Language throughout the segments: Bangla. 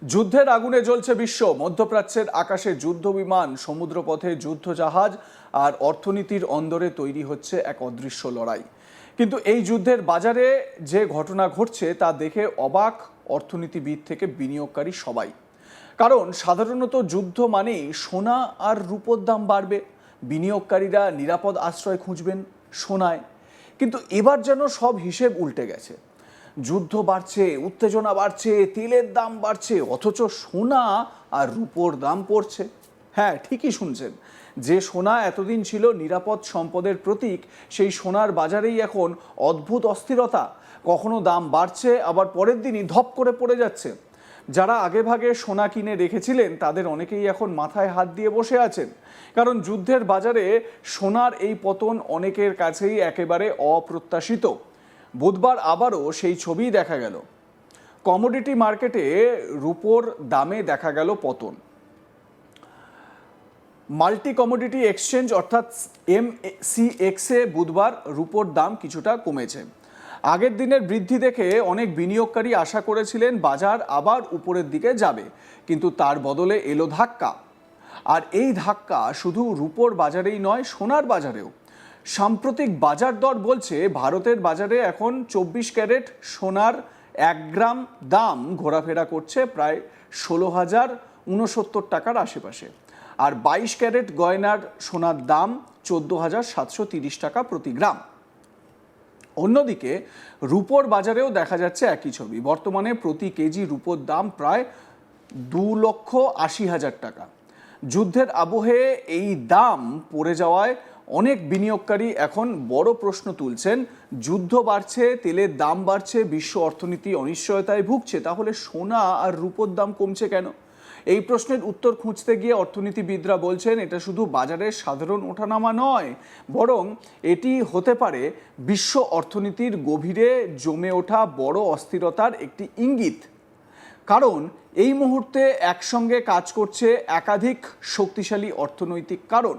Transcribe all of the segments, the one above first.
যুদ্ধের আগুনে জ্বলছে বিশ্ব। মধ্যপ্রাচ্যের আকাশে যুদ্ধ বিমান, সমুদ্রপথে যুদ্ধ জাহাজ আর অর্থনীতির অন্দরে তৈরি হচ্ছে এক অদৃশ্য লড়াই। কিন্তু এই যুদ্ধের বাজারে যে ঘটনা ঘটছে তা দেখে অবাক অর্থনীতিবিদ থেকে বিনিয়োগকারী সবাই। কারণ সাধারণত যুদ্ধ মানেই সোনা আর রূপোর দাম বাড়বে, বিনিয়োগকারীরা নিরাপদ আশ্রয় খুঁজবেন সোনায়। কিন্তু এবার যেন সব হিসেব উল্টে গেছে। যুদ্ধ বাড়ছে, উত্তেজনা বাড়ছে, তেলের দাম বাড়ছে, অথচ সোনা আর রূপোর দাম পড়ছে। হ্যাঁ, ঠিকই শুনছেন। যে সোনা এতদিন ছিল নিরাপদ সম্পদের প্রতীক, সেই সোনার বাজারেই এখন অদ্ভুত অস্থিরতা। কখনো দাম বাড়ছে, আবার পরের দিনই ধপ করে পড়ে যাচ্ছে। যারা আগেভাগে সোনা কিনে রেখেছিলেন তাদের অনেকেই এখন মাথায় হাত দিয়ে বসে আছেন, কারণ যুদ্ধের বাজারে সোনার এই পতন অনেকের কাছেই একেবারে অপ্রত্যাশিত। বুধবার আবারও সেই ছবিই দেখা গেল। কমোডিটি মার্কেটে রূপোর দামে দেখা গেল পতন। মাল্টি কমোডিটি এক্সচেঞ্জ অর্থাৎ MCX-এ বুধবার রূপোর দাম কিছুটা কমেছে। আগের দিনের বৃদ্ধি দেখে অনেক বিনিয়োগকারী আশা করেছিলেন বাজার আবার উপরের দিকে যাবে, কিন্তু তার বদলে এলো ধাক্কা। আর এই ধাক্কা শুধু রূপোর বাজারেই নয়, সোনার বাজারেও। সাম্প্রতিক বাজার দর বলছে ভারতের বাজারে এখন 24 ক্যারেট সোনার 1 গ্রাম দাম ঘোরাফেরা করছে প্রায় 16,069 টাকার আশেপাশে, আর 22 ক্যারেট গয়নার সোনার দাম 14,730 টাকা প্রতি গ্রাম। অন্যদিকে রূপোর বাজারেও দেখা যাচ্ছে একই ছবি। বর্তমানে প্রতি কেজি রূপোর দাম প্রায় 2,80,000 টাকা। যুদ্ধের আবহে এই দাম পড়ে যাওয়ায় অনেক বিনিয়োগকারী এখন বড় প্রশ্ন তুলছেন। যুদ্ধ বাড়ছে, তেলের দাম বাড়ছে, বিশ্ব অর্থনীতি অনিশ্চয়তায় ভুগছে, তাহলে সোনা আর রূপোর দাম কমছে কেন? এই প্রশ্নের উত্তর খুঁজতে গিয়ে অর্থনীতিবিদরা বলছেন এটা শুধু বাজারের সাধারণ ওঠানামা নয়, বরং এটি হতে পারে বিশ্ব অর্থনীতির গভীরে জমে ওঠা বড় অস্থিরতার একটি ইঙ্গিত। কারণ এই মুহূর্তে একসঙ্গে কাজ করছে একাধিক শক্তিশালী অর্থনৈতিক কারণ।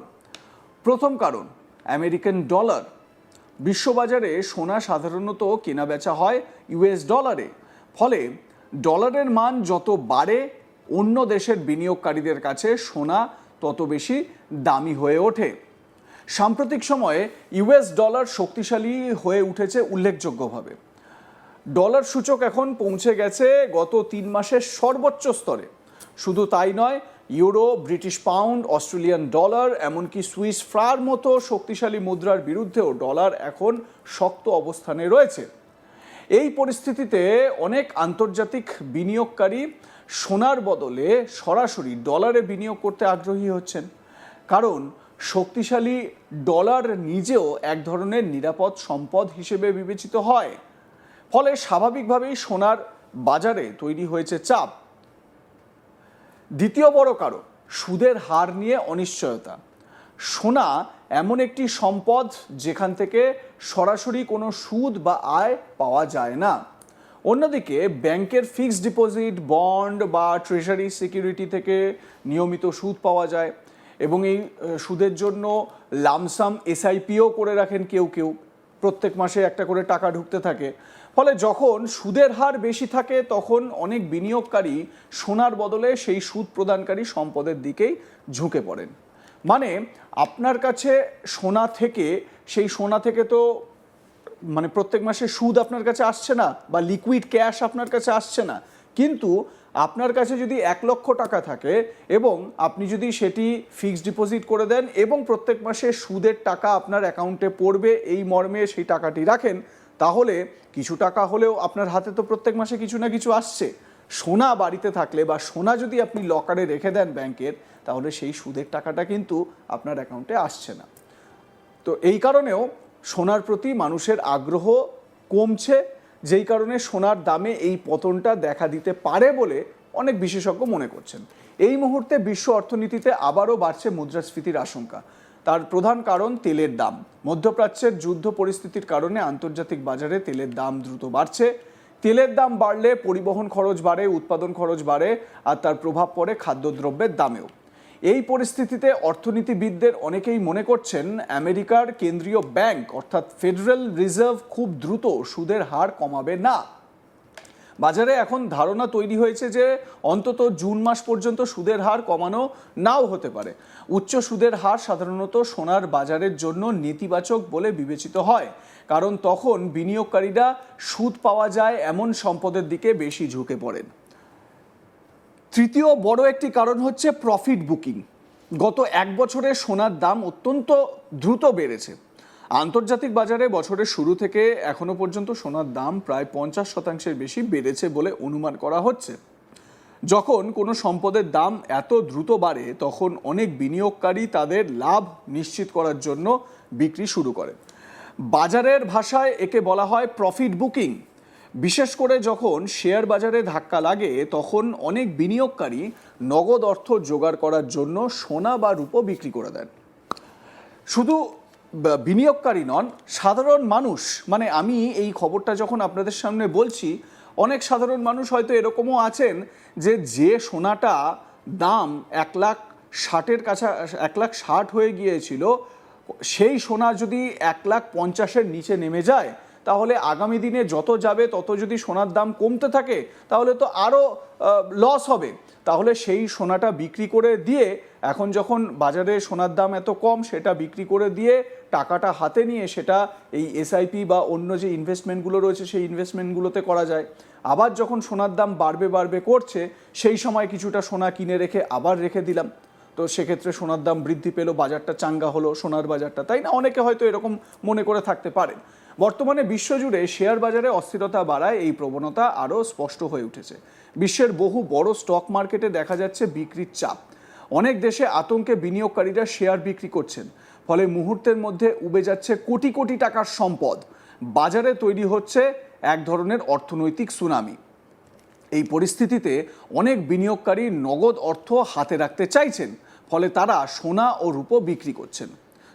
প্রথম কারণ, আমেরিকান ডলার। বিশ্ববাজারে সোনা সাধারণত কেনাবেচা হয় US ডলারে। ফলে ডলারের মান যত বাড়ে, অন্য দেশের বিনিয়োগকারীদের কাছে সোনা তত বেশি দামি হয়ে ওঠে। সাম্প্রতিক সময়ে US ডলার শক্তিশালী হয়ে উঠেছে উল্লেখযোগ্যভাবে। ডলার সূচক এখন পৌঁছে গেছে গত 3 মাসের সর্বোচ্চ স্তরে। শুধু তাই নয়, euro, British pound, Australian dollar, এমনকি সুইস ফ্রার মতো শক্তিশালী মুদ্রার বিরুদ্ধেও ডলার এখন শক্ত অবস্থানে রয়েছে। এই পরিস্থিতিতে অনেক আন্তর্জাতিক বিনিয়োগকারী সোনার বদলে সরাসরি ডলারে বিনিয়োগ করতে আগ্রহী হচ্ছেন, কারণ শক্তিশালী ডলার নিজেও এক ধরনের নিরাপদ সম্পদ হিসেবে বিবেচিত হয়। ফলে স্বাভাবিকভাবেই সোনার বাজারে তৈরি হয়েছে চাপ। দ্বিতীয় বড় কারণ, সুদের হার নিয়ে অনিশ্চয়তা। সোনা এমন একটি সম্পদ যেখান থেকে সরাসরি কোনো সুদ বা আয় পাওয়া যায় না। অন্যদিকে ব্যাংকের ফিক্সড ডিপোজিট, বন্ড বা ট্রেজারি সিকিউরিটি থেকে নিয়মিত সুদ পাওয়া যায়, এবং এই সুদের জন্য লামসাম SIPও করে রাখেন কেউ কেউ। প্রত্যেক মাসে একটা করে টাকা ঢুকতে থাকে। ফলে যখন সুদের হার বেশি থাকে তখন অনেক বিনিয়োগকারী সোনার বদলে সেই সুদ প্রদানকারী সম্পদের দিকেই ঝুঁকে পড়েন। মানে আপনার কাছে সোনা থেকে, সেই সোনা থেকে তো প্রত্যেক মাসে সুদ আপনার কাছে আসছে না, বা লিকুইড ক্যাশ আপনার কাছে আসছে না, কিন্তু আপনার কাছে যদি 1 লক্ষ টাকা থাকে এবং আপনি যদি সেটি ফিক্সড ডিপোজিট করে দেন এবং প্রত্যেক মাসে সুদের টাকা আপনার অ্যাকাউন্টে পড়বে এই মর্মে সেই টাকাটি রাখেন, তাহলে কিছু টাকা হলেও আপনার হাতে তো প্রত্যেক মাসে কিছু না কিছু আসছে। সোনা বাড়িতে থাকলে বা সোনা যদি আপনি লকারে রেখে দেন ব্যাংকের, তাহলে সেই সুদের টাকাটা কিন্তু আপনার অ্যাকাউন্টে আসছে না। তো এই কারণেও সোনার প্রতি মানুষের আগ্রহ কমছে, যেই কারণে সোনার দামে এই পতনটা দেখা দিতে পারে বলে অনেক বিশেষজ্ঞ মনে করছেন। এই মুহূর্তে বিশ্ব অর্থনীতিতে আবারও বাড়ছে মুদ্রাস্ফীতির আশঙ্কা। তার প্রধান কারণ তেলের দাম। মধ্যপ্রাচ্যের যুদ্ধ পরিস্থিতির কারণে আন্তর্জাতিক বাজারে তেলের দাম দ্রুত বাড়ছে। তেলের দাম বাড়লে পরিবহন খরচ বাড়ে, উৎপাদন খরচ বাড়ে, আর তার প্রভাব পড়ে খাদ্যদ্রব্যের দামেও। এই পরিস্থিতিতে অর্থনীতিবিদদের অনেকেই মনে করছেন আমেরিকার কেন্দ্রীয় ব্যাংক অর্থাৎ ফেডারেল রিজার্ভ খুব দ্রুত সুদের হার কমাবে না। বাজারে এখন ধারণা তৈরি হয়েছে যে অন্তত জুন মাস পর্যন্ত সুদের হার কমানো নাও হতে পারে। উচ্চ সুদের হার সাধারণত সোনার বাজারের জন্য নেতিবাচক বলে বিবেচিত হয়, কারণ তখন বিনিয়োগকারীরা সুদ পাওয়া যায় এমন সম্পদের দিকে বেশি ঝুঁকে পড়েন। তৃতীয় বড় একটি কারণ হচ্ছে প্রফিট বুকিং। গত এক বছরে সোনার দাম অত্যন্ত দ্রুত বেড়েছে। আন্তর্জাতিক বাজারে বছরের শুরু থেকে এখনো পর্যন্ত সোনার দাম প্রায় 50% বেশি বেড়েছে বলে অনুমান করা হচ্ছে। যখন কোনো সম্পদের দাম এত দ্রুত বাড়ে তখন অনেক বিনিয়োগকারী তাদের লাভ নিশ্চিত করার জন্য বিক্রি শুরু করে। বাজারের ভাষায় একে বলা হয় প্রফিট বুকিং। বিশেষ করে যখন শেয়ার বাজারে ধাক্কা লাগে তখন অনেক বিনিয়োগকারী নগদ অর্থ জোগাড় করার জন্য সোনা বা রূপো বিক্রি করে দেন। শুধু বিনিয়োগকারী নন, সাধারণ মানুষ, মানে আমি এই খবরটা যখন আপনাদের সামনে বলছি, অনেক সাধারণ মানুষ হয়তো এরকমও আছেন যে সোনাটা দাম 1,60,000-এর কাছে 1,60,000 হয়ে গিয়েছিল, সেই সোনা যদি 1,50,000-এর নিচে নেমে যায় তাহলে আগামী দিনে যত যাবে তত যদি সোনার দাম কমতে থাকে তাহলে তো আরও লস হবে। তাহলে সেই সোনাটা বিক্রি করে দিয়ে, এখন যখন বাজারে সোনার দাম এত কম, সেটা বিক্রি করে দিয়ে টাকাটা হাতে নিয়ে সেটা এই এসআইপি বা অন্য যে ইনভেস্টমেন্টগুলো রয়েছে সেই ইনভেস্টমেন্টগুলোতে করা যায়। আবার যখন সোনার দাম বাড়বে করছে, সেই সময় কিছুটা সোনা কিনে রেখে আবার রেখে দিলাম, তো সেক্ষেত্রে সোনার দাম বৃদ্ধি পেল, বাজারটা চাঙ্গা হলো, সোনার বাজারটা, তাই না? অনেকে হয়তো এরকম মনে করে থাকতে পারেন। বর্তমানে বিশ্বজুড়ে শেয়ার বাজারে অস্থিরতা বাড়ায় এই প্রবণতা আরও স্পষ্ট হয়ে উঠেছে। বিশ্বের বহু বড় স্টক মার্কেটে দেখা যাচ্ছে বিক্রির চাপ। অনেক দেশে আতঙ্কে বিনিয়োগকারীরা শেয়ার বিক্রি করছেন, ফলে মুহূর্তের মধ্যে উবে যাচ্ছে কোটি কোটি টাকার সম্পদ। বাজারে তৈরি হচ্ছে এক ধরনের অর্থনৈতিক সুনামি। এই পরিস্থিতিতে অনেক বিনিয়োগকারী নগদ অর্থ হাতে রাখতে চাইছেন, ফলে তারা সোনা ও রূপো বিক্রি করছেন।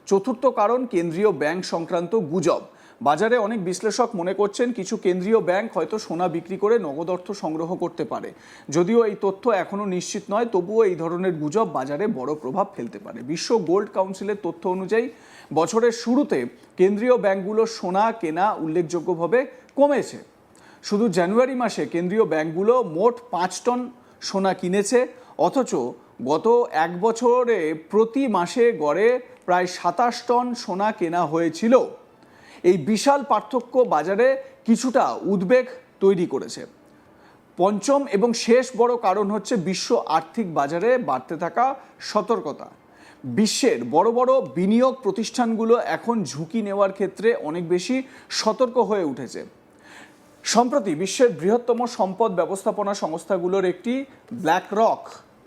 চতুর্থ কারণ কেন্দ্রীয় ব্যাংক সংক্রান্ত গুজব। বাজারে অনেক বিশ্লেষক মনে করছেন কিছু কেন্দ্রীয় ব্যাংক হয়তো সোনা বিক্রি করে নগদ অর্থ সংগ্রহ করতে পারে। যদিও এই তথ্য এখনও নিশ্চিত নয়, তবুও এই ধরনের গুজব বাজারে বড় প্রভাব ফেলতে পারে। বিশ্ব গোল্ড কাউন্সিলের তথ্য অনুযায়ী বছরের শুরুতে কেন্দ্রীয় ব্যাংকগুলোর সোনা কেনা উল্লেখযোগ্যভাবে কমেছে। শুধু জানুয়ারি মাসে কেন্দ্রীয় ব্যাংকগুলো মোট 5 টন সোনা কিনেছে, অথচ গত এক বছরে প্রতি মাসে গড়ে প্রায় 27 টন সোনা কেনা হয়েছিল। এই বিশাল পার্থক্য বাজারে কিছুটা উদ্বেগ তৈরি করেছে। পঞ্চম এবং শেষ বড় কারণ হচ্ছে বিশ্ব আর্থিক বাজারে বাড়তে থাকা সতর্কতা। বিশ্বের বড় বড় বিনিয়োগ প্রতিষ্ঠানগুলো এখন ঝুঁকি নেওয়ার ক্ষেত্রে অনেক বেশি সতর্ক হয়ে উঠেছে। সম্প্রতি বিশ্বের বৃহত্তম সম্পদ ব্যবস্থাপনা সংস্থাগুলোর একটি ব্ল্যাকরক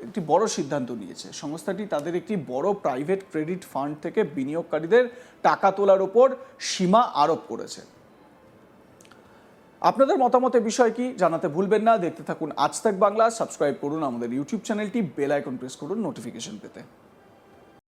একটি বড় সিদ্ধান্ত নিয়েছে। সংস্থাটি তাদের একটি বড় প্রাইভেট ক্রেডিট ফান্ড থেকে বিনিয়োগকারীদের টাকা তোলার উপর সীমা আরোপ করেছে। আপনাদের মতামতের বিষয় কি জানাতে ভুলবেন না। দেখতে থাকুন আজ তাক বাংলা, সাবস্ক্রাইব করুন আমাদের ইউটিউব চ্যানেলটি, বেল আইকন প্রেস করুন নোটিফিকেশন পেতে।